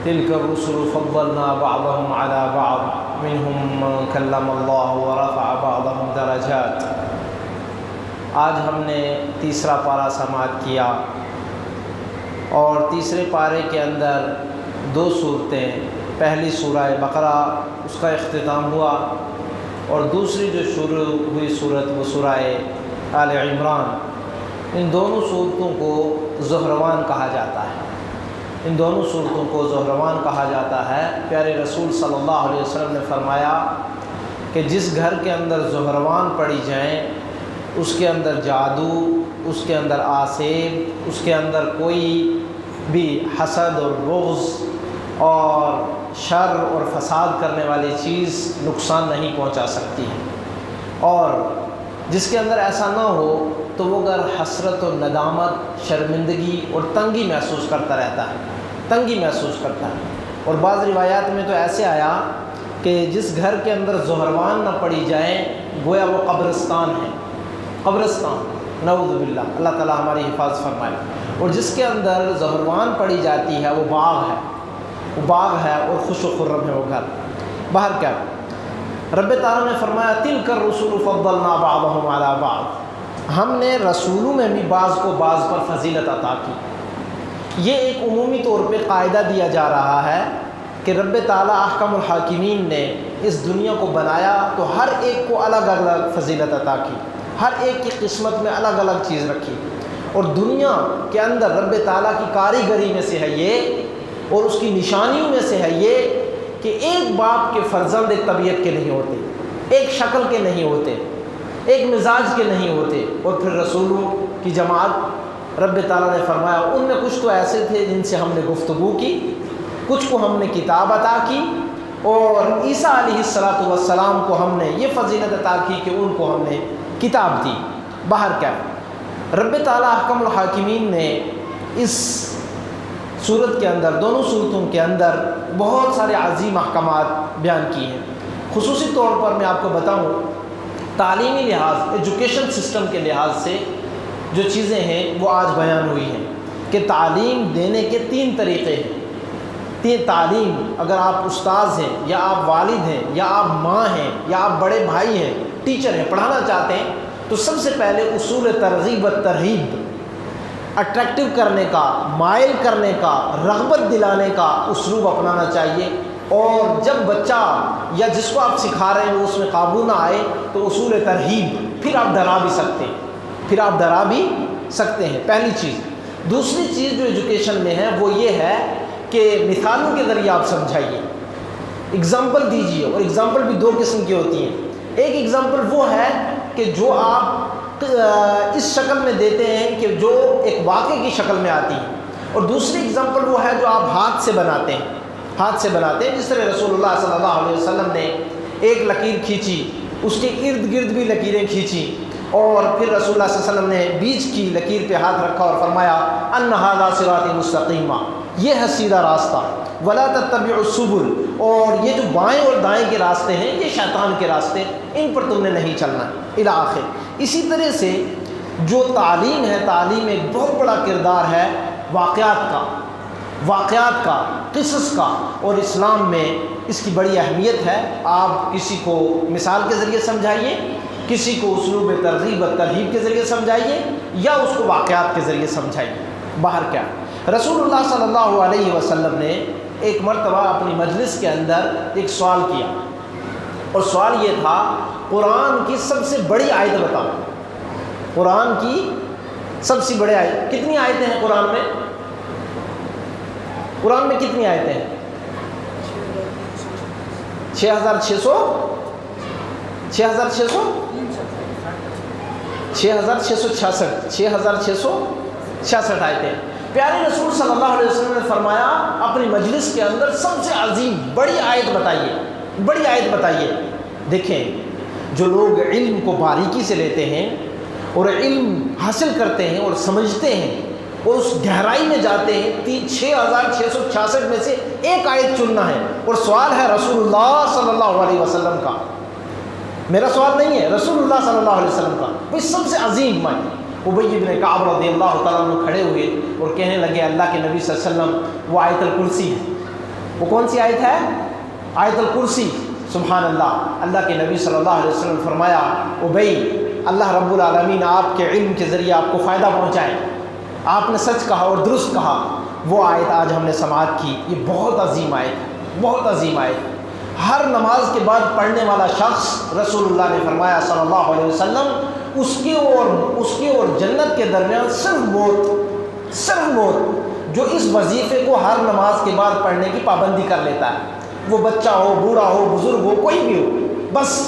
تلك الرسل فضلنا بعضهم على بعض منهم من كلم الله ورفع بعضهم درجات۔ آج ہم نے تیسرا پارہ سماعت کیا اور تیسرے پارے کے اندر دو صورتیں، پہلی سورہ بقرہ اس کا اختتام ہوا اور دوسری جو شروع ہوئی صورت وہ سورہ آل عمران۔ ان دونوں صورتوں کو زہروان کہا جاتا ہے، ان دونوں صورتوں کو زہروان کہا جاتا ہے۔ پیارے رسول صلی اللہ علیہ وسلم نے فرمایا کہ جس گھر کے اندر زہروان پڑھی جائیں اس کے اندر جادو، اس کے اندر آسیب، اس کے اندر کوئی بھی حسد اور بغض اور شر اور فساد کرنے والی چیز نقصان نہیں پہنچا سکتی ہے، اور جس کے اندر ایسا نہ ہو تو وہ گھر حسرت و ندامت، شرمندگی اور تنگی محسوس کرتا رہتا ہے، تنگی محسوس کرتا ہے۔ اور بعض روایات میں تو ایسے آیا کہ جس گھر کے اندر زہروان نہ پڑھی جائیں گویا وہ قبرستان ہے، قبرستان، نعوذ باللہ، اللہ تعالیٰ ہماری حفاظت فرمائے۔ اور جس کے اندر زہروان پڑھی جاتی ہے وہ باغ ہے، وہ باغ ہے اور خوش و خرم ہے وہ گھر۔ باہر کیا رب تعالیٰ نے فرمایا تلک الرسل فضلنا بعضهم علی بعض، ہم نے رسولوں میں بھی بعض کو بعض پر فضیلت عطا کی۔ یہ ایک عمومی طور پہ قاعدہ دیا جا رہا ہے کہ رب تعالیٰ احکم الحاکمین نے اس دنیا کو بنایا تو ہر ایک کو الگ الگ فضیلت عطا کی، ہر ایک کی قسمت میں الگ الگ چیز رکھی۔ اور دنیا کے اندر رب تعالیٰ کی کاریگری میں سے ہے یہ، اور اس کی نشانیوں میں سے ہے یہ کہ ایک باپ کے فرزند ایک طبیعت کے نہیں ہوتے، ایک شکل کے نہیں ہوتے، ایک مزاج کے نہیں ہوتے۔ اور پھر رسولوں کی جماعت رب تعالیٰ نے فرمایا ان میں کچھ تو ایسے تھے جن سے ہم نے گفتگو کی، کچھ کو ہم نے کتاب عطا کی، اور عیسیٰ علیہ السلام کو ہم نے یہ فضیلت عطا کی کہ ان کو ہم نے کتاب دی۔ باہر کیا رب تعالیٰ احکم الحاکمین نے اس صورت کے اندر، دونوں صورتوں کے اندر بہت سارے عظیم احکامات بیان کیے ہیں۔ خصوصی طور پر میں آپ کو بتاؤں، تعلیمی لحاظ، ایجوکیشن سسٹم کے لحاظ سے جو چیزیں ہیں وہ آج بیان ہوئی ہیں کہ تعلیم دینے کے تین طریقے ہیں۔ تعلیم، اگر آپ استاذ ہیں یا آپ والد ہیں یا آپ ماں ہیں یا آپ بڑے بھائی ہیں، ٹیچر ہیں، پڑھانا چاہتے ہیں تو سب سے پہلے اصول ترغیب و ترہیب، اٹریکٹیو کرنے کا، مائل کرنے کا، رغبت دلانے کا اسلوب اپنانا چاہیے۔ اور جب بچہ یا جس کو آپ سکھا رہے ہیں وہ اس میں قابو نہ آئے تو اصول ترہیب، پھر آپ ڈرا بھی سکتے ہیں، پھر آپ ڈرا بھی سکتے ہیں، پہلی چیز۔ دوسری چیز جو ایجوکیشن میں ہے وہ یہ ہے کہ مثالوں کے ذریعے آپ سمجھائیے، اگزامپل دیجیے، اور اگزامپل بھی دو قسم کی ہوتی ہیں۔ ایک اگزامپل وہ ہے کہ جو آپ اس شکل میں دیتے ہیں کہ جو ایک واقعے کی شکل میں آتی ہے، اور دوسری اگزامپل وہ ہے جو آپ ہاتھ سے بناتے ہیں، ہاتھ سے بناتے ہیں۔ جس طرح رسول اللہ صلی اللہ علیہ وسلم نے ایک لکیر کھینچی، اس کے ارد گرد بھی لکیریں کھینچی، اور پھر رسول اللہ صلی اللہ علیہ وسلم نے بیچ کی لکیر پہ ہاتھ رکھا اور فرمایا ان ھذا صراطی مستقیما، یہ ہے سیدھا راستہ، ولا تتبعوا السبل، اور یہ جو بائیں اور دائیں کے راستے ہیں یہ شیطان کے راستے، ان پر تم نے نہیں چلنا الی آخر۔ اسی طرح سے جو تعلیم ہے، تعلیم ایک بہت بڑا کردار ہے واقعات کا، قصص کا، اور اسلام میں اس کی بڑی اہمیت ہے۔ آپ کسی کو مثال کے ذریعے سمجھائیے، کسی کو اسلوب ترغیب و ترہیب کے ذریعے سمجھائیے، یا اس کو واقعات کے ذریعے سمجھائیے۔ باہر کیا رسول اللہ صلی اللہ علیہ وسلم نے ایک مرتبہ اپنی مجلس کے اندر ایک سوال کیا، اور سوال یہ تھا قرآن کی سب سے بڑی آیت بتاؤ، قرآن کی سب سے بڑی آیت۔ کتنی آیتیں ہیں قرآن میں؟ قرآن میں کتنی آیتیں ہیں؟ 6666 آیتیں۔ پیارے رسول صلی اللہ علیہ وسلم نے فرمایا اپنی مجلس کے اندر سب سے عظیم بڑی آیت بتائیے، بڑی آیت بتائیے۔ دیکھیں، جو لوگ علم کو باریکی سے لیتے ہیں اور علم حاصل کرتے ہیں اور سمجھتے ہیں اور اس گہرائی میں جاتے ہیں، 6666 میں سے ایک آیت چننا ہے، اور سوال ہے رسول اللہ صلی اللہ علیہ وسلم کا، میرا سوال نہیں ہے، رسول اللہ صلی اللہ علیہ وسلم کا، وہ سب سے عظیم معنی۔ ابی بن کعب رضی اللہ تعالیٰ عنہ کھڑے ہوئے اور کہنے لگے اللہ کے نبی صلی اللہ علیہ وسلم وہ آیت الکرسی ہے، وہ کون سی آیت ہے؟ آیت الکرسی۔ سبحان اللہ۔ اللہ کے نبی صلی اللہ علیہ وسلم نے فرمایا ابی، اللہ رب العالمین آپ کے علم کے ذریعے آپ کو فائدہ پہنچائے، آپ نے سچ کہا اور درست کہا۔ وہ آیت آج ہم نے سماعت کی، یہ بہت عظیم آیت ہے، بہت عظیم آیت۔ ہر نماز کے بعد پڑھنے والا شخص، رسول اللہ نے فرمایا صلی اللہ علیہ وسلم، اس کے اور جنت کے درمیان صرف موت جو اس وظیفے کو ہر نماز کے بعد پڑھنے کی پابندی کر لیتا ہے، وہ بچہ ہو، بوڑھا ہو، بزرگ ہو، کوئی بھی ہو، بس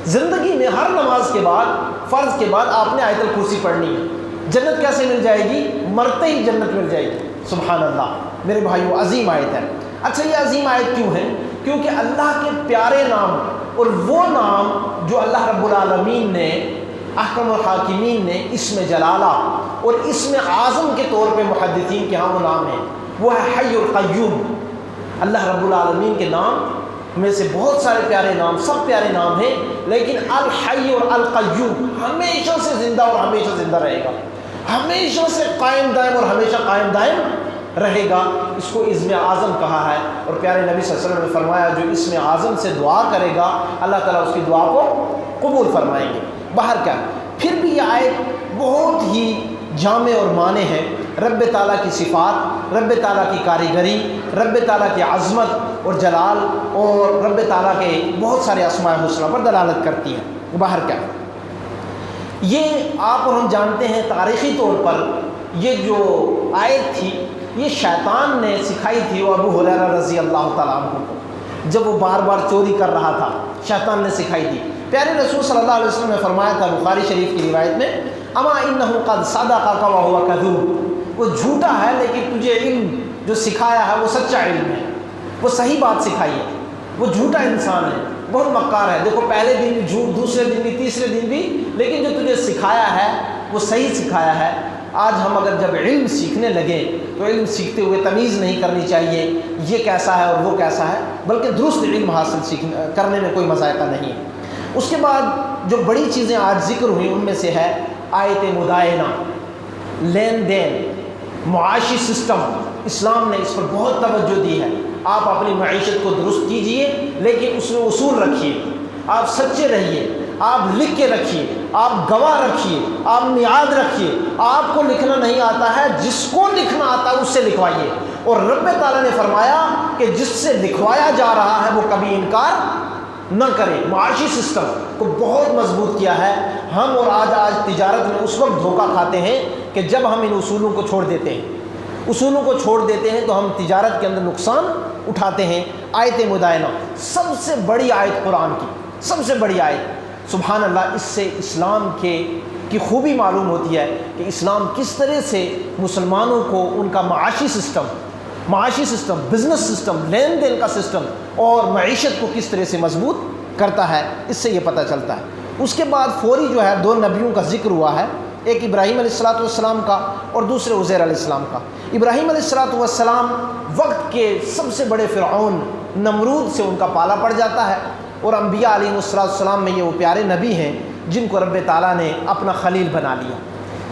زندگی میں ہر نماز کے بعد، فرض کے بعد آپ نے آیت الکرسی پڑھنی ہے۔ جنت کیسے مل جائے گی؟ مرتے ہی جنت مل جائے گی۔ سبحان اللہ میرے بھائیو، عظیم آیت ہے۔ اچھا یہ عظیم آیت کیوں ہے؟ کیونکہ اللہ کے پیارے نام، اور وہ نام جو اللہ رب العالمین نے، احکم الحاکمین نے اسم جلالہ اور اسم اعظم کے طور پہ محدثین کے ہاں وہ نام ہے، وہ ہے حی القیوم۔ اللہ رب العالمین کے نام میں سے بہت سارے پیارے نام، سب پیارے نام ہیں، لیکن الحی اور القیوم ہمیشہ سے زندہ اور ہمیشہ زندہ رہے گا، ہمیشہ سے قائم دائم اور ہمیشہ قائم دائم رہے گا۔ اس کو اسم اعظم کہا ہے، اور پیارے نبی صلی اللہ علیہ وسلم نے فرمایا جو اسم اعظم سے دعا کرے گا اللہ تعالیٰ اس کی دعا کو قبول فرمائیں گے۔ باہر کیا، پھر بھی یہ آیت بہت ہی جامع اور معنی ہے۔ رب تعالیٰ کی صفات، رب تعالیٰ کی کاریگری، رب تعالیٰ کی عظمت اور جلال، اور رب تعالیٰ کے بہت سارے اسماء الحسنی پر دلالت کرتی ہے۔ باہر کیا، یہ آپ اور ہم جانتے ہیں تاریخی طور پر یہ جو آیت تھی یہ شیطان نے سکھائی تھی وہ ابو ہریرہ رضی اللہ تعالیٰ عنہ کو، جب وہ بار بار چوری کر رہا تھا شیطان نے سکھائی تھی۔ پیارے رسول صلی اللہ علیہ وسلم نے فرمایا تھا بخاری شریف کی روایت میں، اما انہ قد صدقک وہو کذوب، وہ جھوٹا ہے لیکن تجھے علم جو سکھایا ہے وہ سچا علم ہے، وہ صحیح بات سکھائی ہے، وہ جھوٹا انسان ہے، بہت مکار ہے۔ دیکھو پہلے دن بھی جھوٹ، دوسرے دن بھی، تیسرے دن بھی، لیکن جو تجھے سکھایا ہے وہ صحیح سکھایا ہے۔ آج ہم اگر جب علم سیکھنے لگے تو علم سیکھتے ہوئے تمیز نہیں کرنی چاہیے یہ کیسا ہے اور وہ کیسا ہے، بلکہ درست علم حاصل کرنے میں کوئی مذائقہ نہیں ہے۔ اس کے بعد جو بڑی چیزیں آج ذکر ہوئیں ان میں سے ہے آیت مدائنہ، لین دین، معاشی سسٹم۔ اسلام نے اس پر بہت توجہ دی ہے۔ آپ اپنی معیشت کو درست کیجئے لیکن اس میں اصول رکھیے، آپ سچے رہیے، آپ لکھ کے رکھیے، آپ گواہ رکھیے، آپ میعاد رکھیے۔ آپ کو لکھنا نہیں آتا ہے، جس کو لکھنا آتا ہے اس سے لکھوائیے، اور رب تعالیٰ نے فرمایا کہ جس سے لکھوایا جا رہا ہے وہ کبھی انکار نہ کرے۔ معاشی سسٹم کو بہت مضبوط کیا ہے۔ ہم اور آج تجارت میں اس وقت دھوکہ کھاتے ہیں کہ جب ہم ان اصولوں کو چھوڑ دیتے ہیں، اصولوں کو چھوڑ دیتے ہیں تو ہم تجارت کے اندر نقصان اٹھاتے ہیں۔ آیت مدائنہ سب سے بڑی آیت قرآن کی، سب سے بڑی آیت، سبحان اللہ۔ اس سے اسلام کی خوبی معلوم ہوتی ہے کہ اسلام کس طرح سے مسلمانوں کو ان کا معاشی سسٹم، بزنس سسٹم، لین دین کا سسٹم اور معیشت کو کس طرح سے مضبوط کرتا ہے، اس سے یہ پتہ چلتا ہے۔ اس کے بعد فوری جو ہے دو نبیوں کا ذکر ہوا ہے، ایک ابراہیم علیہ السلام کا اور دوسرے عزیر علیہ السلام کا۔ ابراہیم علیہ السلام وقت کے سب سے بڑے فرعون نمرود سے ان کا پالا پڑ جاتا ہے، اور انبیاء علیہ السلام میں یہ وہ پیارے نبی ہیں جن کو رب تعالیٰ نے اپنا خلیل بنا لیا۔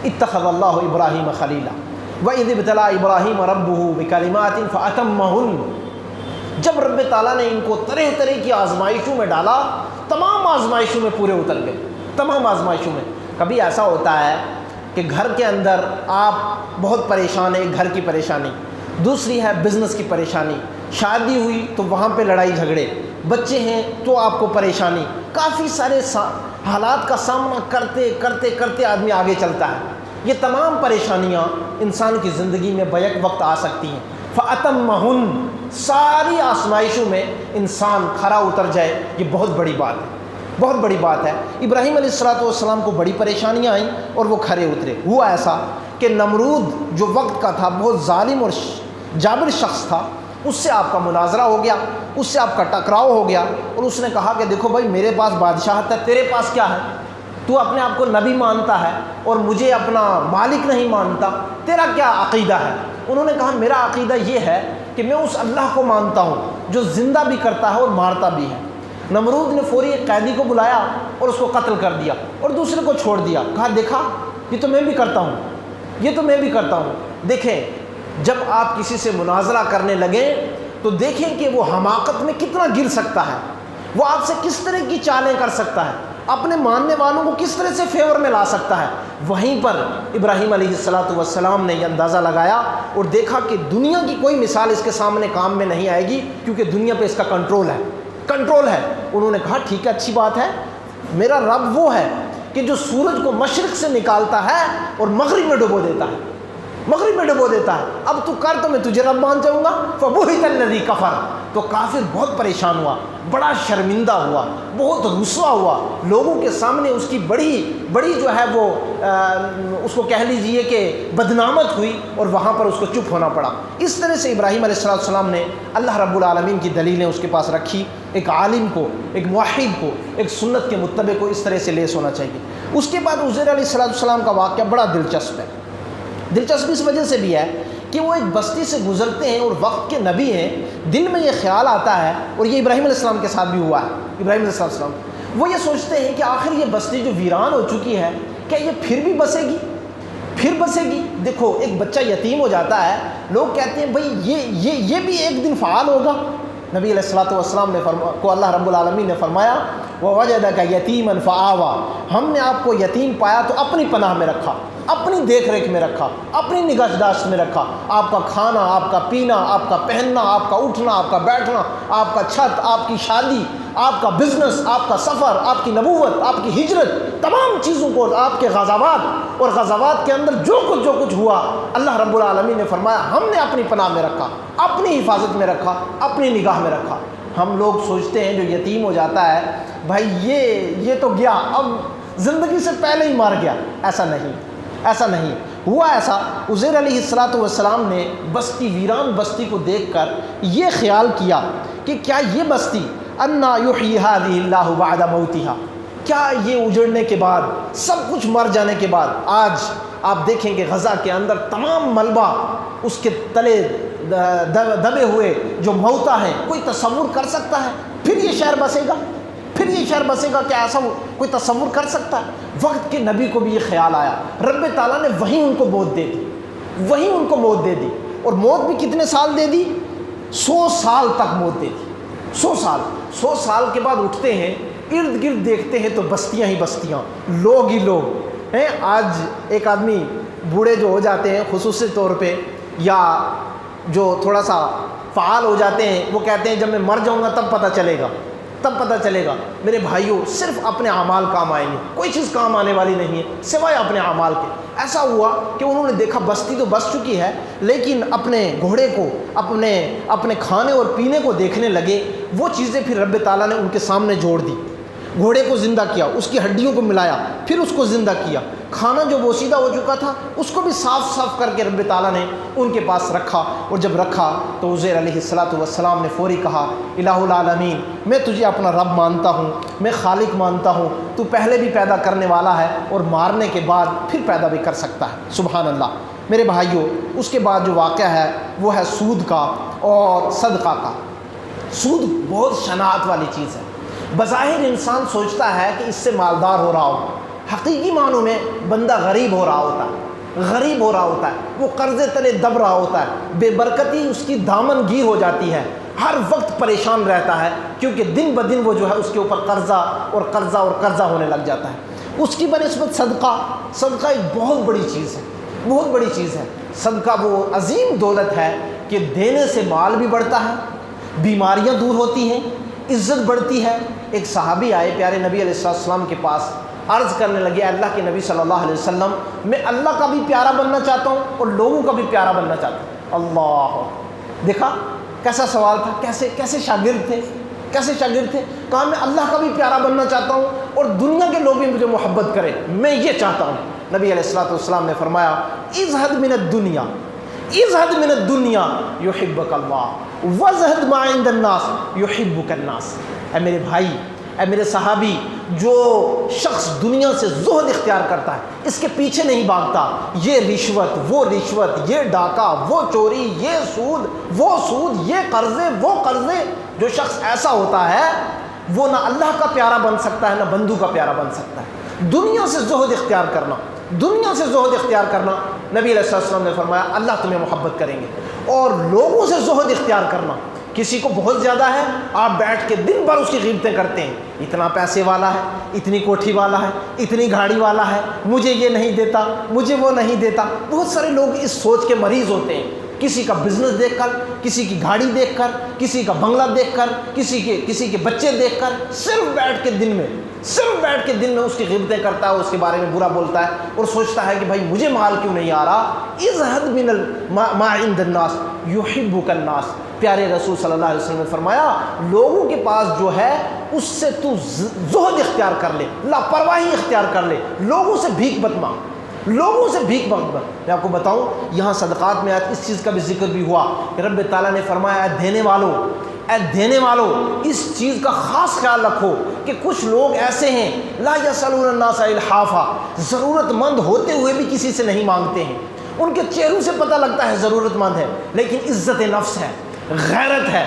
اتخذ اللہ ابراہیم خلیلا وَإِذِ ابْتَلَىٰ إِبْرَاهِيمَ رَبُّهُ بِكَلِمَاتٍ فَأَتَمَّهُنَّ۔ جب رب تعالیٰ نے ان کو طرح طرح کی آزمائشوں میں ڈالا، تمام آزمائشوں میں پورے اتر گئے، تمام آزمائشوں میں۔ کبھی ایسا ہوتا ہے کہ گھر کے اندر آپ بہت پریشان ہیں، گھر کی پریشانی، دوسری ہے بزنس کی پریشانی، شادی ہوئی تو وہاں پہ لڑائی جھگڑے، بچے ہیں تو آپ کو پریشانی، کافی سارے حالات کا سامنا کرتے کرتے کرتے آدمی آگے چلتا ہے۔ یہ تمام پریشانیاں انسان کی زندگی میں بیک وقت آ سکتی ہیں۔ فَأَتَمَّهُنَّ، ساری آزمائشوں میں انسان کھرا اتر جائے، یہ بہت بڑی بات ہے، بہت بڑی بات ہے۔ ابراہیم علیہ السلام کو بڑی پریشانیاں آئیں اور وہ کھرے اترے۔ ہوا ایسا کہ نمرود جو وقت کا تھا، بہت ظالم اور جابر شخص تھا، اس سے آپ کا مناظرہ ہو گیا، اس سے آپ کا ٹکراؤ ہو گیا، اور اس نے کہا کہ دیکھو بھائی میرے پاس بادشاہت ہے، تیرے پاس کیا ہے؟ تو اپنے آپ کو نبی مانتا ہے اور مجھے اپنا مالک نہیں مانتا، تیرا کیا عقیدہ ہے؟ انہوں نے کہا میرا عقیدہ یہ ہے کہ میں اس اللہ کو مانتا ہوں جو زندہ بھی کرتا ہے اور مارتا بھی ہے۔ نمرود نے فوری ایک قیدی کو بلایا اور اس کو قتل کر دیا اور دوسرے کو چھوڑ دیا، کہا دیکھا یہ تو میں بھی کرتا ہوں، یہ تو میں بھی کرتا ہوں۔ دیکھیں جب آپ کسی سے مناظرہ کرنے لگیں تو دیکھیں کہ وہ حماقت میں کتنا گر سکتا ہے، وہ آپ سے کس طرح کی چالیں کر سکتا ہے، اپنے ماننے والوں کو کس طرح سے فیور میں لا سکتا ہے۔ وہیں پر ابراہیم علیہ السلام نے یہ اندازہ لگایا اور دیکھا کہ دنیا کی کوئی مثال اس کے سامنے کام میں نہیں آئے گی، کیونکہ دنیا پہ اس کا کنٹرول ہے۔ انہوں نے کہا ٹھیک ہے، اچھی بات ہے، میرا رب وہ ہے کہ جو سورج کو مشرق سے نکالتا ہے اور مغرب میں ڈبو دیتا ہے، اب تو کر، تو میں تجھے رب مان جاؤں گا۔ فَبُهِتَ الَّذِي كَفَرَ، تو کافر بہت پریشان ہوا، بڑا شرمندہ ہوا، بہت رسوا ہوا، لوگوں کے سامنے اس کی بڑی جو ہے وہ اس کو کہہ لیجئے کہ بدنامت ہوئی، اور وہاں پر اس کو چپ ہونا پڑا۔ اس طرح سے ابراہیم علیہ السلام نے اللہ رب العالمین کی دلیلیں اس کے پاس رکھی۔ ایک عالم کو، ایک موحد کو، ایک سنت کے متبع کو اس طرح سے لیس ہونا چاہیے۔ اس کے بعد عزیر علیہ السلام کا واقعہ بڑا دلچسپ ہے۔ دلچسپ اس وجہ سے بھی ہے کہ وہ ایک بستی سے گزرتے ہیں اور وقت کے نبی ہیں، دل میں یہ خیال آتا ہے، اور یہ ابراہیم علیہ السلام کے ساتھ بھی ہوا ہے۔ ابراہیم علیہ السلام وہ یہ سوچتے ہیں کہ آخر یہ بستی جو ویران ہو چکی ہے، کیا یہ پھر بھی بسے گی؟ دیکھو، ایک بچہ یتیم ہو جاتا ہے، لوگ کہتے ہیں بھائی یہ بھی ایک دن فعال ہوگا۔ نبی علیہ السلام کو اللہ رب العالمین نے فرمایا وَوَجَدَكَ يَتِيمًا فَآوَى، ہم نے آپ کو یتیم پایا تو اپنی پناہ میں رکھا، اپنی دیکھ ریکھ میں رکھا، اپنی نگہداشت میں رکھا۔ آپ کا کھانا، آپ کا پینا، آپ کا پہننا، آپ کا اٹھنا، آپ کا بیٹھنا، آپ کا چھت، آپ کی شادی، آپ کا بزنس، آپ کا سفر، آپ کی نبوت، آپ کی ہجرت، تمام چیزوں کو، آپ کے غزوات اور غزوات کے اندر جو کچھ ہوا، اللہ رب العالمین نے فرمایا ہم نے اپنی پناہ میں رکھا، اپنی حفاظت میں رکھا، اپنی نگاہ میں رکھا۔ ہم لوگ سوچتے ہیں جو یتیم ہو جاتا ہے، بھائی یہ تو گیا، اب زندگی سے پہلے ہی مار گیا۔ ایسا نہیں ہوا۔ ایسا عزیر علیہ السلام نے ویران بستی کو دیکھ کر یہ خیال کیا کہ کیا یہ بستی انا یحیی ہذہ اللہ بعد موتہا، کیا یہ اجڑنے کے بعد، سب کچھ مر جانے کے بعد، آج آپ دیکھیں کہ غزہ کے اندر تمام ملبہ اس کے تلے دبے ہوئے جو موتا ہیں، کوئی تصور کر سکتا ہے پھر یہ شہر بسے گا؟ کیا ایسا کوئی تصور کر سکتا ہے؟ وقت کے نبی کو بھی یہ خیال آیا، رب تعالیٰ نے وہیں ان کو موت دے دی، اور موت بھی کتنے سال دے دی؟ 100 سال تک موت دے دی۔ 100 سال کے بعد اٹھتے ہیں، ارد گرد دیکھتے ہیں تو بستیاں ہی بستیاں، لوگ ہی لوگ ہیں۔ آج ایک آدمی بوڑھے جو ہو جاتے ہیں خصوصی طور پہ، یا جو تھوڑا سا فعال ہو جاتے ہیں، وہ کہتے ہیں جب میں مر جاؤں گا تب پتہ چلے گا۔ میرے بھائیوں، صرف اپنے اعمال کام آئیں گے، کوئی چیز کام آنے والی نہیں ہے سوائے اپنے اعمال کے۔ ایسا ہوا کہ انہوں نے دیکھا بستی تو بس چکی ہے، لیکن اپنے گھوڑے کو، اپنے کھانے اور پینے کو دیکھنے لگے۔ وہ چیزیں پھر رب تعالیٰ نے ان کے سامنے جوڑ دی۔ گھوڑے کو زندہ کیا، اس کی ہڈیوں کو ملایا، پھر اس کو زندہ کیا۔ کھانا جو بوسیدہ ہو چکا تھا اس کو بھی صاف کر کے رب تعالیٰ نے ان کے پاس رکھا، اور جب رکھا تو عزیر علیہ السلام نے فوری کہا الہ العالمین، میں تجھے اپنا رب مانتا ہوں، میں خالق مانتا ہوں، تو پہلے بھی پیدا کرنے والا ہے اور مارنے کے بعد پھر پیدا بھی کر سکتا ہے۔ سبحان اللہ۔ میرے بھائیوں، اس کے بعد جو واقعہ ہے وہ ہے سود کا اور صدقہ کا۔ سود بہت شناعت والی چیز ہے۔ بظاہر انسان سوچتا ہے کہ اس سے مالدار ہو رہا ہو، حقیقی معنوں میں بندہ غریب ہو رہا ہوتا ہے، وہ قرضے تلے دب رہا ہوتا ہے، بے برکتی اس کی دامن گیر ہو جاتی ہے، ہر وقت پریشان رہتا ہے، کیونکہ دن بدن وہ جو ہے اس کے اوپر قرضہ ہونے لگ جاتا ہے۔ اس کی بنسبت صدقہ ایک بہت بڑی چیز ہے۔ صدقہ وہ عظیم دولت ہے کہ دینے سے مال بھی بڑھتا ہے، بیماریاں دور ہوتی ہیں، عزت بڑھتی ہے۔ ایک صحابی آئے پیارے نبی علیہ السلام کے پاس، عرض کرنے لگے اللہ کے نبی صلی اللہ علیہ وسلم، میں اللہ کا بھی پیارا بننا چاہتا ہوں اور لوگوں کا بھی پیارا بننا چاہتا ہوں۔ اللہ، دیکھا کیسا سوال تھا، کیسے شاگرد تھے۔ کہا میں اللہ کا بھی پیارا بننا چاہتا ہوں اور دنیا کے لوگ بھی مجھے محبت کریں، میں یہ چاہتا ہوں۔ نبی علیہ السلام نے فرمایا ازہد من الدنیا یحبک اللہ وزہد ما عند الناس یحبک الناس۔ اے میرے بھائی، اے میرے صحابی، جو شخص دنیا سے زہد اختیار کرتا ہے، اس کے پیچھے نہیں بھاگتا، یہ رشوت، یہ ڈاکہ، وہ چوری، یہ سود، وہ سود، یہ قرضے، وہ قرضے، جو شخص ایسا ہوتا ہے وہ نہ اللہ کا پیارا بن سکتا ہے نہ بندوں کا پیارا بن سکتا ہے۔ دنیا سے زہد اختیار کرنا، نبی علیہ السلام نے فرمایا اللہ تمہیں محبت کریں گے، اور لوگوں سے زہد اختیار کرنا، کسی کو بہت زیادہ ہے، آپ بیٹھ کے دن بھر اس کی غیبتیں کرتے ہیں، اتنا پیسے والا ہے، اتنی کوٹھی والا ہے، اتنی گاڑی والا ہے، مجھے یہ نہیں دیتا، مجھے وہ نہیں دیتا۔ بہت سارے لوگ اس سوچ کے مریض ہوتے ہیں، کسی کا بزنس دیکھ کر، کسی کی گاڑی دیکھ کر، کسی کا بنگلہ دیکھ کر، کسی کے بچے دیکھ کر، صرف بیٹھ کے دن میں اس کی غیبتیں کرتا ہے، اس کے بارے میں برا بولتا ہے اور سوچتا ہے کہ بھائی مجھے مال کیوں نہیں آ رہا۔ اذھب من ما عند الناس یحبک الناس، پیارے رسول صلی اللہ علیہ وسلم نے فرمایا لوگوں کے پاس جو ہے اس سے تو زہد اختیار کر لے، لاپرواہی اختیار کر لے، لوگوں سے بھیک مت مانگ، لوگوں سے بھیک مت۔ میں آپ کو بتاؤں یہاں صدقات میں آج اس چیز کا بھی ذکر بھی ہوا کہ رب تعالیٰ نے فرمایا اے دینے والوں اس چیز کا خاص خیال رکھو کہ کچھ لوگ ایسے ہیں لا یسألون الناس الحافا، ضرورت مند ہوتے ہوئے بھی کسی سے نہیں مانگتے ہیں، ان کے چہروں سے پتہ لگتا ہے ضرورت مند ہے، لیکن عزت نفس ہے، غیرت ہے،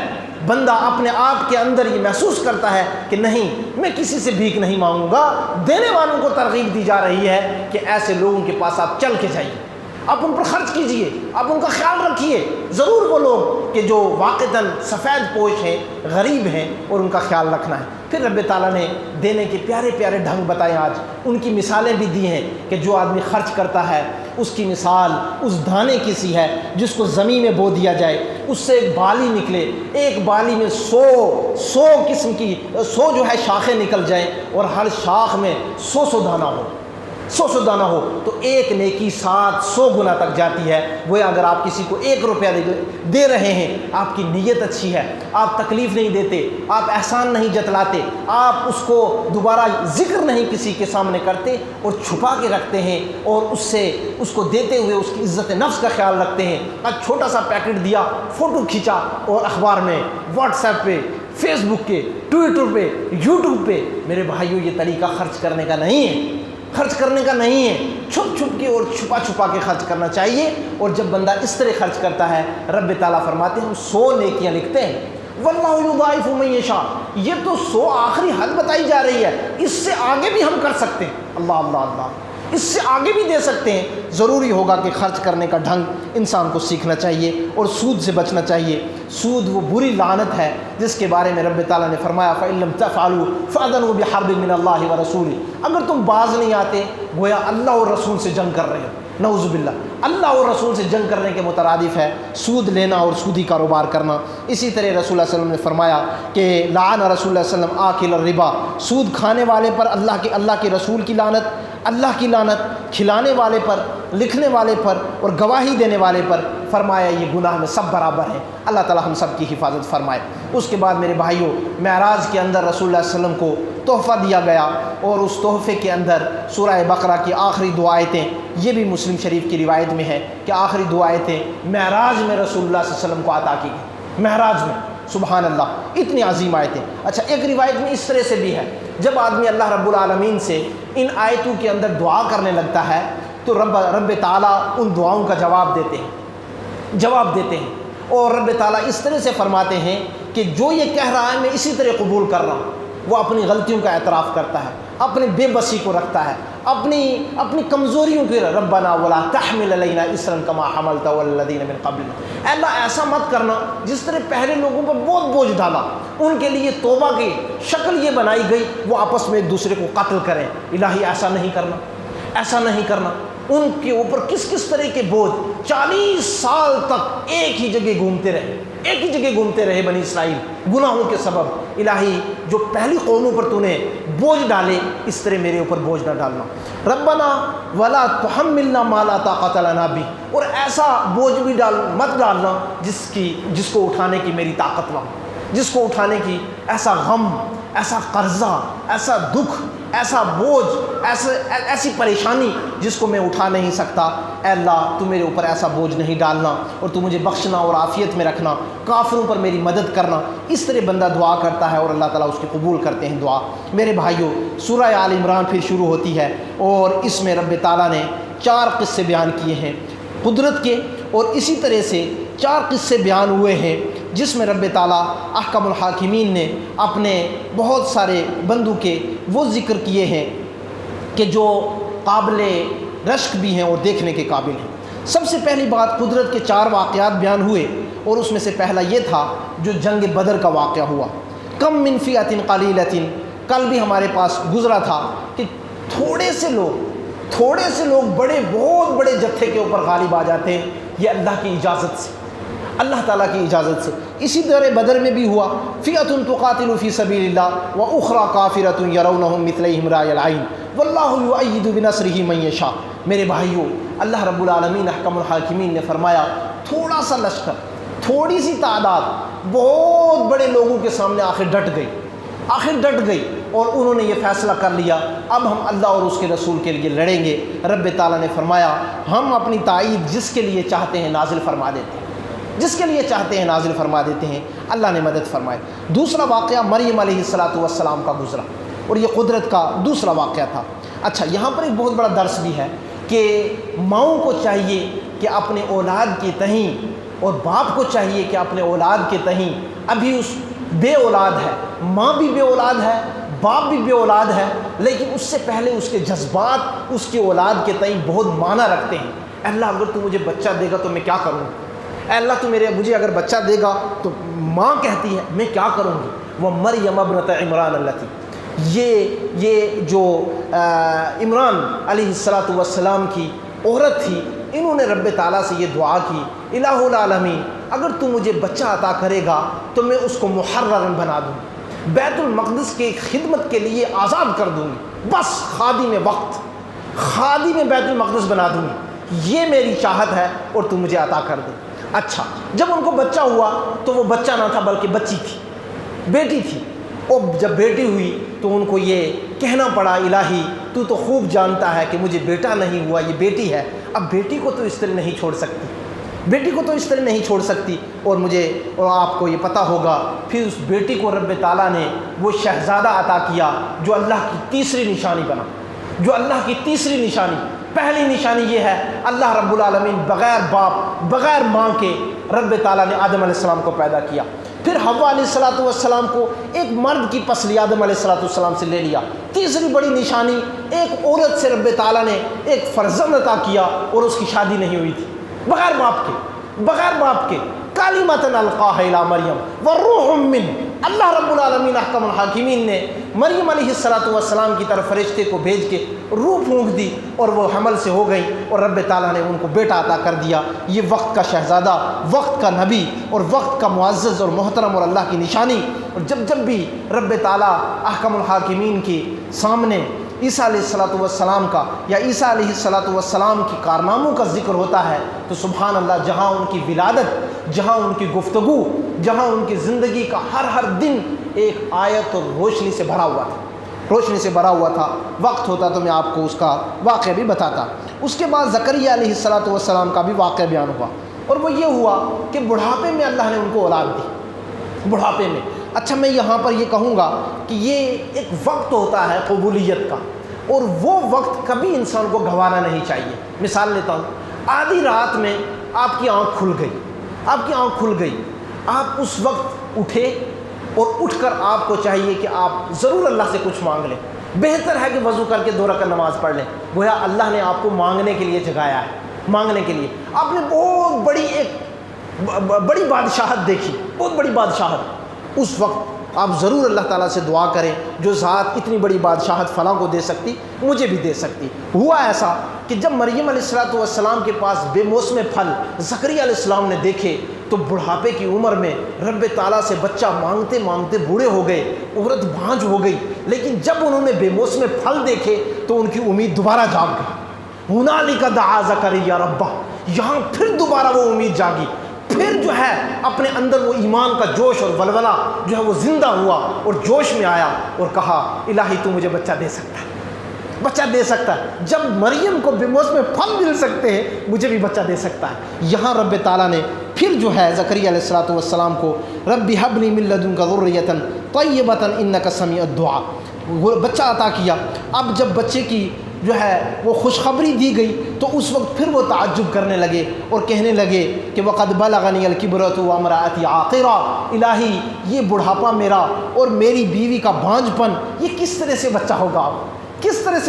بندہ اپنے آپ کے اندر یہ محسوس کرتا ہے کہ نہیں میں کسی سے بھیک نہیں مانگوں گا۔ دینے والوں کو ترغیب دی جا رہی ہے کہ ایسے لوگوں کے پاس آپ چل کے جائیے، آپ ان پر خرچ کیجئے، آپ ان کا خیال رکھیے، ضرور وہ لوگ کہ جو واقعتاً سفید پوش ہیں، غریب ہیں، اور ان کا خیال رکھنا ہے۔ پھر رب تعالیٰ نے دینے کے پیارے پیارے ڈھنگ بتائے، آج ان کی مثالیں بھی دی ہیں کہ جو آدمی خرچ کرتا ہے اس کی مثال اس دانے کی سی ہے جس کو زمین میں بو دیا جائے، اس سے ایک بالی نکلے، ایک بالی میں 100 قسم کی 100 جو ہے شاخیں نکل جائیں اور ہر شاخ میں 100 دانہ ہو، 100 دانہ ہو تو ایک نیکی 700 گنا تک جاتی ہے۔ وہ اگر آپ کسی کو 1 روپیہ دے رہے ہیں، آپ کی نیت اچھی ہے، آپ تکلیف نہیں دیتے، آپ احسان نہیں جتلاتے، آپ اس کو دوبارہ ذکر نہیں کسی کے سامنے کرتے اور چھپا کے رکھتے ہیں اور اس کو دیتے ہوئے اس کی عزت نفس کا خیال رکھتے ہیں۔ آج چھوٹا سا پیکٹ دیا، فوٹو کھینچا اور اخبار میں، واٹس ایپ پہ، فیس بک کے، ٹویٹر پہ، یوٹیوب پہ۔ میرے بھائیوں یہ طریقہ خرچ کرنے کا نہیں ہے، خرچ کرنے کا نہیں ہے، چھپ چھپ کے اور چھپا کے خرچ کرنا چاہیے۔ اور جب بندہ اس طرح خرچ کرتا ہے رب تعالیٰ فرماتے ہیں ہم 100 نیکیاں لکھتے ہیں، واللہ یضاعف من یشاء، یہ تو 100 آخری حد بتائی جا رہی ہے، اس سے آگے بھی ہم کر سکتے ہیں، اللہ اللہ اللہ، اس سے آگے بھی دے سکتے ہیں۔ ضروری ہوگا کہ خرچ کرنے کا ڈھنگ انسان کو سیکھنا چاہیے اور سود سے بچنا چاہیے۔ سود وہ بری لعنت ہے جس کے بارے میں رب تعالیٰ نے فرمایا فَإِن لَمْ تَفْعَلُوا فَأْذَنُوا بِحَرْبٍ مِّنَ اللَّهِ وَرَسُولِهِ، اگر تم باز نہیں آتے گویا اللہ اور رسول سے جنگ کر رہے ہو، نعوذ باللہ، اللہ اور رسول سے جنگ کرنے کے مترادف ہے سود لینا اور سودی کاروبار کرنا۔ اسی طرح رسول اللہ صلی اللہ علیہ وسلم نے فرمایا کہ لعن رسول اللہ صلی اللہ علیہ وسلم آکل الربا، سود کھانے والے پر اللہ کے رسول کی لعنت، اللہ کی لعنت، کھلانے والے پر، لکھنے والے پر اور گواہی دینے والے پر، فرمایا یہ گناہ میں سب برابر ہیں۔ اللہ تعالی ہم سب کی حفاظت فرمائے۔ اس کے بعد میرے بھائیوں معراج کے اندر رسول اللہ صلی اللہ علیہ وسلم کو تحفہ دیا گیا اور اس تحفے کے اندر سورہ بقرہ کی آخری 2 آیتیں، یہ بھی مسلم شریف کی روایت میں ہے کہ آخری 2 آیتیں معراج میں رسول اللہ صلی اللہ علیہ وسلم کو عطا کی گئی، معراج میں، سبحان اللہ، اتنی عظیم آیتیں۔ اچھا ایک روایت میں اس طرح سے بھی ہے جب آدمی اللہ رب العالمین سے ان آیتوں کے اندر دعا کرنے لگتا ہے تو رب تعالیٰ ان دعاؤں کا جواب دیتے ہیں اور رب تعالیٰ اس طرح سے فرماتے ہیں کہ جو یہ کہہ رہا ہے میں اسی طرح قبول کر رہا ہوں، وہ اپنی غلطیوں کا اعتراف کرتا ہے، اپنی بے بسی کو رکھتا ہے، اپنی کمزوریوں کے، ربنا ولا تحمل علینا اسرا کما حملت علی الذین من قبلنا، اے اللہ ایسا مت کرنا جس طرح پہلے لوگوں پر بہت بوجھ ڈالا، ان کے لیے توبہ کی شکل یہ بنائی گئی وہ آپس میں ایک دوسرے کو قتل کریں، الہی ایسا نہیں کرنا۔ ان کے اوپر کس طرح کے بوجھ، 40 سال تک ایک ہی جگہ گھومتے رہے بنی اسرائیل گناہوں کے سبب، الہی جو پہلی قوموں پر تو نے بوجھ ڈالے اس طرح میرے اوپر بوجھ نہ ڈالنا، ربنا ولا تحملنا ما لا طاقت لنا به، اور ایسا بوجھ بھی مت ڈالنا جس کو اٹھانے کی میری طاقت نہ ہو، جس کو اٹھانے کی، ایسا غم، ایسا قرضہ، ایسا دکھ، ایسا بوجھ، ایسی پریشانی جس کو میں اٹھا نہیں سکتا، اے اللہ تو میرے اوپر ایسا بوجھ نہیں ڈالنا اور تو مجھے بخشنا اور عافیت میں رکھنا، کافروں پر میری مدد کرنا۔ اس طرح بندہ دعا کرتا ہے اور اللہ تعالیٰ اس کی قبول کرتے ہیں دعا۔ میرے بھائیوں سورہ آل عمران پھر شروع ہوتی ہے اور اس میں رب تعالیٰ نے 4 قصے بیان کیے ہیں قدرت کے، اور اسی طرح سے 4 قصے بیان ہوئے ہیں جس میں رب تعالیٰ احکم الحاکمین نے اپنے بہت سارے بندوں کے وہ ذکر کیے ہیں کہ جو قابل رشک بھی ہیں اور دیکھنے کے قابل ہیں۔ سب سے پہلی بات قدرت کے 4 واقعات بیان ہوئے اور اس میں سے پہلا یہ تھا جو جنگ بدر کا واقعہ ہوا۔ کم من فئۃ قلیلۃ، کل بھی ہمارے پاس گزرا تھا کہ تھوڑے سے لوگ بہت بڑے جتھے کے اوپر غالب آ جاتے ہیں، یہ اللہ کی اجازت سے، اللہ تعالیٰ کی اجازت سے۔ اسی طرح بدر میں بھی ہوا، فئۃ تقاتل فی سبیل اللہ واخری کافرۃ یرونہم مثلیہم رأی العین واللہ یؤید بنصرہ من یشاء۔ میرے بھائیوں، اللہ رب العالمین احکم الحاکمین نے فرمایا تھوڑا سا لشکر، تھوڑی سی تعداد بہت بڑے لوگوں کے سامنے آخر ڈٹ گئی اور انہوں نے یہ فیصلہ کر لیا اب ہم اللہ اور اس کے رسول کے لیے لڑیں گے۔ رب تعالیٰ نے فرمایا ہم اپنی تائید جس کے لیے چاہتے ہیں نازل فرما دیتے ہیں، اللہ نے مدد فرمائے۔ دوسرا واقعہ مریم علیہ السلام کا گزرا اور یہ قدرت کا دوسرا واقعہ تھا۔ اچھا، یہاں پر ایک بہت بڑا درس بھی ہے کہ ماؤں کو چاہیے کہ اپنے اولاد کے تئیں، اور باپ کو چاہیے کہ اپنے اولاد کے تئیں، ابھی اس بے اولاد ہے، ماں بھی بے اولاد ہے، باپ بھی بے اولاد ہے، لیکن اس سے پہلے اس کے جذبات اس کی اولاد کے تئیں بہت معنی رکھتے ہیں۔ اے اللہ اگر تو مجھے بچہ دے گا تو میں کیا کروں گا؟ اے اللہ تو مجھے اگر بچہ دے گا تو ماں کہتی ہے میں کیا کروں گی؟ وہ مریم ابنۃ عمران اللتی، یہ جو عمران علیہ السلام کی عورت تھی، انہوں نے رب تعالیٰ سے یہ دعا کی، الہ العالمین اگر تو مجھے بچہ عطا کرے گا تو میں اس کو محررن بنا دوں گی، بیت المقدس کی خدمت کے لیے آزاد کر دوں گی، بس خادم بیت المقدس بنا دوں گی، یہ میری چاہت ہے اور تو مجھے عطا کر دے۔ اچھا، جب ان کو بچہ ہوا تو وہ بچہ نہ تھا بلکہ بچی تھی، بیٹی تھی، اور جب بیٹی ہوئی تو ان کو یہ کہنا پڑا الہی تو خوب جانتا ہے کہ مجھے بیٹا نہیں ہوا، یہ بیٹی ہے، اب بیٹی کو تو اس طرح نہیں چھوڑ سکتی، اور آپ کو یہ پتہ ہوگا پھر اس بیٹی کو رب تعالیٰ نے وہ شہزادہ عطا کیا جو اللہ کی تیسری نشانی پہلی نشانی یہ ہے اللہ رب العالمین بغیر باپ بغیر ماں کے رب تعالیٰ نے آدم علیہ السلام کو پیدا کیا، پھر حوا علیہ السلام کو ایک مرد کی پسلی آدم علیہ السلام سے لے لیا، تیسری بڑی نشانی ایک عورت سے رب تعالیٰ نے ایک فرزند عطا کیا اور اس کی شادی نہیں ہوئی تھی، بغیر باپ کے کلمۃ القاها الی مریم وروح منہ۔ اللہ رب العالمین احکم الحاکمین نے مریم علیہ السلام کی طرف فرشتے کو بھیج کے روح پھونک دی اور وہ حمل سے ہو گئی اور رب تعالیٰ نے ان کو بیٹا عطا کر دیا۔ یہ وقت کا شہزادہ، وقت کا نبی اور وقت کا معزز اور محترم اور اللہ کی نشانی۔ اور جب بھی رب تعالیٰ احکم الحاکمین کے سامنے عیسیٰ علیہ السلام کا یا عیسیٰ علیہ السلام کی کارناموں کا ذکر ہوتا ہے تو سبحان اللہ، جہاں ان کی ولادت، جہاں ان کی گفتگو، جہاں ان کی زندگی کا ہر دن ایک آیت اور روشنی سے بھرا ہوا تھا۔ وقت ہوتا تو میں آپ کو اس کا واقعہ بھی بتاتا۔ اس کے بعد زکریا علیہ السلام کا بھی واقعہ بیان ہوا، اور وہ یہ ہوا کہ بڑھاپے میں اللہ نے ان کو اولاد دی، بڑھاپے میں۔ اچھا، میں یہاں پر یہ کہوں گا کہ یہ ایک وقت ہوتا ہے قبولیت کا، اور وہ وقت کبھی انسان کو گنوانا نہیں چاہیے۔ مثال لیتا ہوں، آدھی رات میں آپ کی آنکھ کھل گئی، آپ اس وقت اٹھے اور اٹھ کر آپ کو چاہیے کہ آپ ضرور اللہ سے کچھ مانگ لیں۔ بہتر ہے کہ وضو کر کے 2 رکعت نماز پڑھ لیں، گویا اللہ نے آپ کو مانگنے کے لیے جگایا ہے، مانگنے کے لیے۔ آپ نے بہت بڑی بادشاہت دیکھی، بہت بڑی بادشاہت، اس وقت آپ ضرور اللہ تعالیٰ سے دعا کریں جو ذات اتنی بڑی بادشاہت فلاں کو دے سکتی مجھے بھی دے سکتی۔ ہوا ایسا کہ جب مریم علیہ السلام کے پاس بے موسم پھل زکریا علیہ السلام نے دیکھے تو بڑھاپے کی عمر میں رب تعالیٰ سے بچہ مانگتے مانگتے بوڑھے ہو گئے، عورت بھانج ہو گئی، لیکن جب انہوں نے بے موسم پھل دیکھے تو ان کی امید دوبارہ جاگ گئی۔ ہنالک دعا زکریا ربہ، یہاں پھر دوبارہ وہ امید جاگی، پھر جو ہے اپنے اندر وہ ایمان کا جوش اور ولولہ جو ہے وہ زندہ ہوا اور جوش میں آیا اور کہا الہی تو مجھے بچہ دے سکتا ہے، جب مریم کو بے موسم پھل مل سکتے ہیں مجھے بھی بچہ دے سکتا ہے۔ یہاں رب تعالیٰ نے پھر جو ہے زکریا علیہ السلام کو رب ہب لی من لدنک ذریۃ طیبۃ انک سمیع الدعاء، بچہ عطا کیا۔ اب جب بچے کی جو ہے وہ خوشخبری دی گئی تو اس وقت پھر وہ تعجب کرنے لگے اور کہنے لگے کہ وقد بلغنی الکبرۃ وامرأتی عاقرہ، الہی یہ بڑھاپا میرا اور میری بیوی کا بھانج پن، یہ کس طرح سے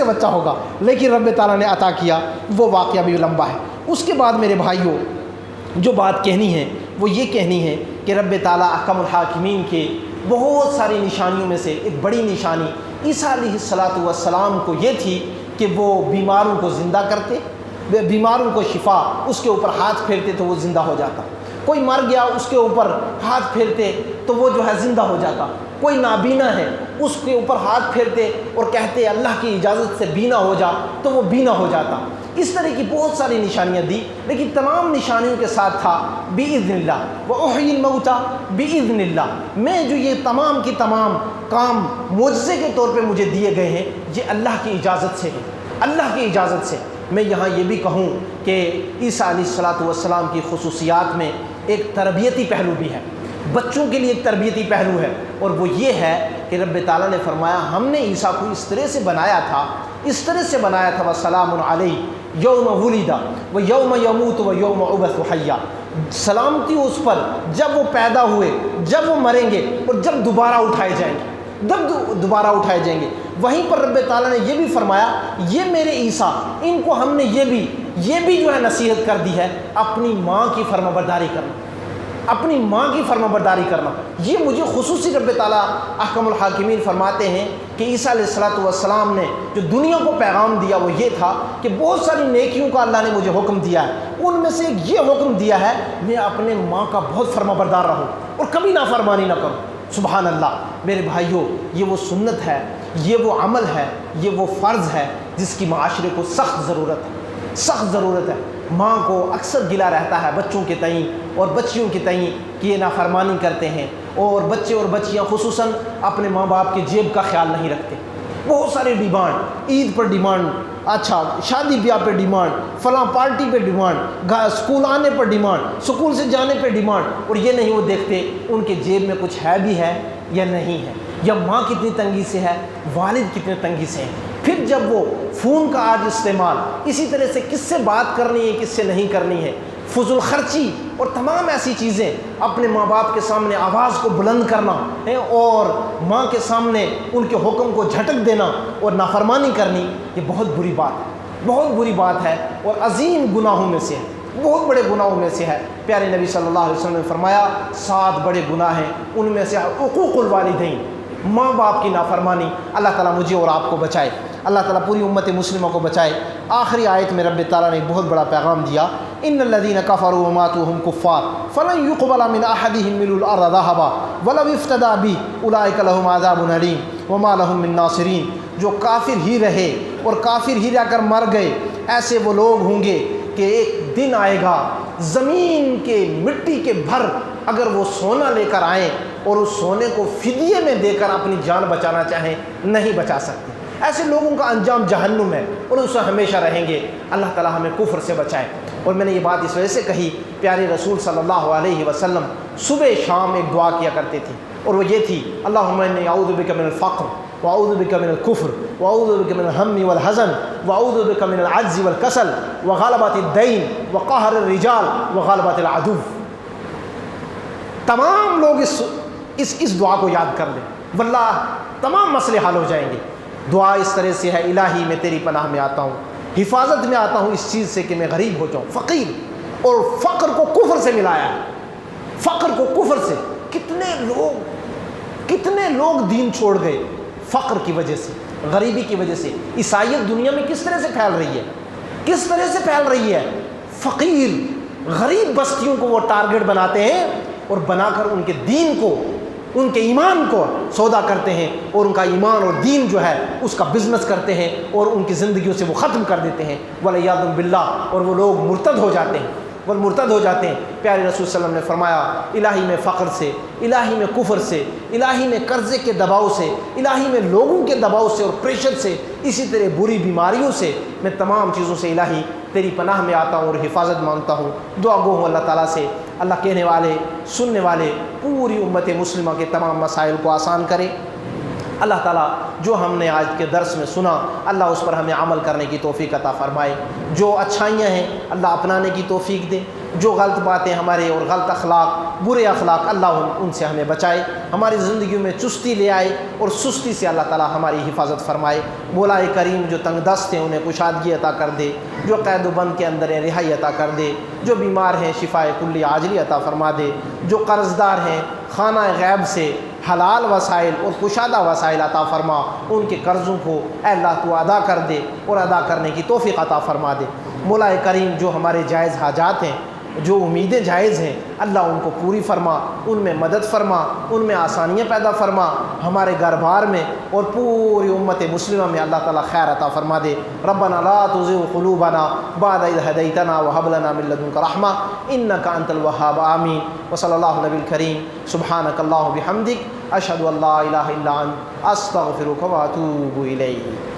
بچہ ہوگا؟ لیکن رب تعالیٰ نے عطا کیا۔ وہ واقعہ بھی لمبا ہے۔ اس کے بعد میرے بھائیوں جو بات کہنی ہے وہ یہ کہنی ہے کہ رب تعالیٰ احکم الحاکمین کے بہت ساری نشانیوں میں سے ایک بڑی نشانی عیسیٰ علیہ السلام کو یہ تھی کہ وہ بیماروں کو زندہ کرتے، بیماروں کو شفا، اس کے اوپر ہاتھ پھیرتے تو وہ زندہ ہو جاتا، کوئی مر گیا اس کے اوپر ہاتھ پھیرتے تو وہ جو ہے زندہ ہو جاتا، کوئی نابینا ہے اس کے اوپر ہاتھ پھیرتے اور کہتے اللہ کی اجازت سے بینا ہو جا تو وہ بینا ہو جاتا۔ اس طرح کی بہت ساری نشانیاں دی، لیکن تمام نشانیوں کے ساتھ تھا بِإِذْنِ اللَّهِ وَأُحْيِي الْمَوْتَى بِإِذْنِ اللَّهِ، میں جو یہ تمام کی تمام کام معجزے کے طور پہ مجھے دیے گئے ہیں یہ اللہ کی اجازت سے ہے، اللہ کی اجازت سے۔ میں یہاں یہ بھی کہوں کہ عیسیٰ علیہ السلام کی خصوصیات میں ایک تربیتی پہلو بھی ہے، بچوں کے لیے ایک تربیتی پہلو ہے، اور وہ یہ ہے کہ رب تعالیٰ نے فرمایا ہم نے عیسیٰ کو اس طرح سے بنایا تھا، اس طرح سے بنایا تھا وَسَلَامٌ عَلَيْهِ یوم ولد و یوم یموت و یوم یبعث حیا، سلامتی اس پر جب وہ پیدا ہوئے، جب وہ مریں گے اور جب دوبارہ اٹھائے جائیں گے، جب دوبارہ اٹھائے جائیں گے۔ وہیں پر رب تعالیٰ نے یہ بھی فرمایا یہ میرے عیسیٰ، ان کو ہم نے یہ بھی جو ہے نصیحت کر دی ہے اپنی ماں کی فرمانبرداری کرنا، اپنی ماں کی فرمانبرداری کرنا۔ یہ مجھے خصوصی رب تعالیٰ احکم الحاکمین فرماتے ہیں کہ عیسیٰ علیہ السلام نے جو دنیا کو پیغام دیا وہ یہ تھا کہ بہت ساری نیکیوں کا اللہ نے مجھے حکم دیا ہے، ان میں سے یہ حکم دیا ہے میں اپنے ماں کا بہت فرمانبردار رہوں اور کبھی نافرمانی نہ کروں۔ سبحان اللہ میرے بھائیوں، یہ وہ سنت ہے، یہ وہ عمل ہے، یہ وہ فرض ہے جس کی معاشرے کو سخت ضرورت ہے، سخت ضرورت ہے۔ ماں کو اکثر گلا رہتا ہے بچوں کے تئیں اور بچیوں کے تئیں کہ یہ نافرمانی کرتے ہیں، اور بچے اور بچیاں خصوصاً اپنے ماں باپ کے جیب کا خیال نہیں رکھتے۔ بہت سارے ڈیمانڈ، عید پر ڈیمانڈ، اچھا شادی بیاہ پہ ڈیمانڈ، فلاں پارٹی پہ ڈیمانڈ، اسکول آنے پر ڈیمانڈ، اسکول سے جانے پہ ڈیمانڈ، اور یہ نہیں وہ دیکھتے ان کے جیب میں کچھ ہے بھی ہے یا نہیں ہے، یا ماں کتنی تنگی سے ہے، والد کتنے تنگی سے ہیں۔ پھر جب وہ فون کا آج استعمال، اسی طرح سے کس سے بات کرنی ہے کس سے نہیں کرنی ہے، فضول خرچی اور تمام ایسی چیزیں، اپنے ماں باپ کے سامنے آواز کو بلند کرنا ہے اور ماں کے سامنے ان کے حکم کو جھٹک دینا اور نافرمانی کرنی، یہ بہت بری بات ہے، بہت بری بات ہے اور عظیم گناہوں میں سے ہے، بہت بڑے گناہوں میں سے ہے۔ پیارے نبی صلی اللہ علیہ وسلم نے فرمایا 7 بڑے گناہ ہیں، ان میں سے عقوق الوالدین، ماں باپ کی نافرمانی۔ اللہ تعالیٰ مجھے اور آپ کو بچائے، اللہ تعالیٰ پوری امت مسلمہ کو بچائے۔ آخری آیت میں رب تعالیٰ نے ایک بہت بڑا پیغام دیا، ان الذین کفروا وماتوا وهم کفار فلن يقبل من احدهم ملء الارض ذهبا ولو افتدى به اولئک لهم عذاب الیم وما لهم من ناصرین۔ جو کافر ہی رہے اور کافر ہی رہ کر مر گئے، ایسے وہ لوگ ہوں گے کہ ایک دن آئے گا زمین کے مٹی کے بھر اگر وہ سونا لے کر آئیں اور اس سونے کو فدیے میں دے کر اپنی جان بچانا چاہیں نہیں بچا سکتے۔ ایسے لوگوں کا انجام جہنم ہے اور اس سے ہمیشہ رہیں گے۔ اللہ تعالیٰ ہمیں کفر سے بچائے۔ اور میں نے یہ بات اس وجہ سے کہی، پیارے رسول صلی اللہ علیہ وسلم صبح شام ایک دعا کیا کرتے تھے، اور وہ یہ تھی اللہم انی اعوذ بک من الفقر واعوذ بک من الکفر واعوذ بک من الہم والحزن واعوذ بک من العجز والکسل وغلبۃ الدین وقہر الرجال وغلبۃ العدو۔ تمام لوگ اس دعا کو یاد کر لیں، واللہ تمام مسئلے حل ہو جائیں گے۔ دعا اس طرح سے ہے، الہی میں تیری پناہ میں آتا ہوں، حفاظت میں آتا ہوں اس چیز سے کہ میں غریب ہو جاؤں، فقیر، اور فقر کو کفر سے ملایا ہے، فقر کو کفر سے۔ کتنے لوگ دین چھوڑ گئے فقر کی وجہ سے، غریبی کی وجہ سے۔ عیسائیت دنیا میں کس طرح سے پھیل رہی ہے، کس طرح سے پھیل رہی ہے؟ فقیر غریب بستیوں کو وہ ٹارگٹ بناتے ہیں اور بنا کر ان کے دین کو، ان کے ایمان کو سودا کرتے ہیں، اور ان کا ایمان اور دین جو ہے اس کا بزنس کرتے ہیں اور ان کی زندگیوں سے وہ ختم کر دیتے ہیں، والعیاذ باللہ، اور وہ لوگ مرتد ہو جاتے ہیں، وہ مرتد ہو جاتے ہیں۔ پیارے رسول صلی اللہ علیہ وسلم نے فرمایا الہی میں فقر سے، الہی میں کفر سے، الہی میں قرضے کے دباؤ سے، الہی میں لوگوں کے دباؤ سے اور پریشر سے، اسی طرح بری بیماریوں سے، میں تمام چیزوں سے الہی تیری پناہ میں آتا ہوں اور حفاظت مانگتا ہوں۔ دعا گو ہوں اللہ تعالیٰ سے، اللہ کہنے والے سننے والے پوری امت مسلمہ کے تمام مسائل کو آسان کرے۔ اللہ تعالیٰ جو ہم نے آج کے درس میں سنا، اللہ اس پر ہمیں عمل کرنے کی توفیق عطا فرمائے۔ جو اچھائیاں ہیں اللہ اپنانے کی توفیق دے، جو غلط باتیں ہمارے اور غلط اخلاق برے اخلاق اللہ ان سے ہمیں بچائے، ہماری زندگیوں میں چستی لے آئے اور سستی سے اللہ تعالیٰ ہماری حفاظت فرمائے۔ مولا کریم جو تنگ دست ہیں انہیں کشادگی عطا کر دے، جو قید و بند کے اندر ہیں رہائی عطا کر دے، جو بیمار ہیں شفائے کلی عاجلی عطا فرما دے، جو قرض دار ہیں خانہ غیب سے حلال وسائل اور کشادہ وسائل عطا فرما، ان کے قرضوں کو اے اللہ تو ادا کر دے اور ادا کرنے کی توفیق عطا فرما دے۔ مولا کریم جو ہمارے جائز حاجات ہیں، جو امیدیں جائز ہیں، اللہ ان کو پوری فرما، ان میں مدد فرما، ان میں آسانیاں پیدا فرما، ہمارے گھر بار میں اور پوری امت مسلمہ میں اللہ تعالیٰ خیر عطا فرما دے۔ ربنا لا تزغ قلوبنا بعد إذ هديتنا وهب لنا من لدنك رحمة إنك أنت الوهاب آمين۔ وصلی اللہ نبی الکریم سبحانک اللہم بحمدک اشہد ان لا الہ الا انت استغفرک واتوب الیک۔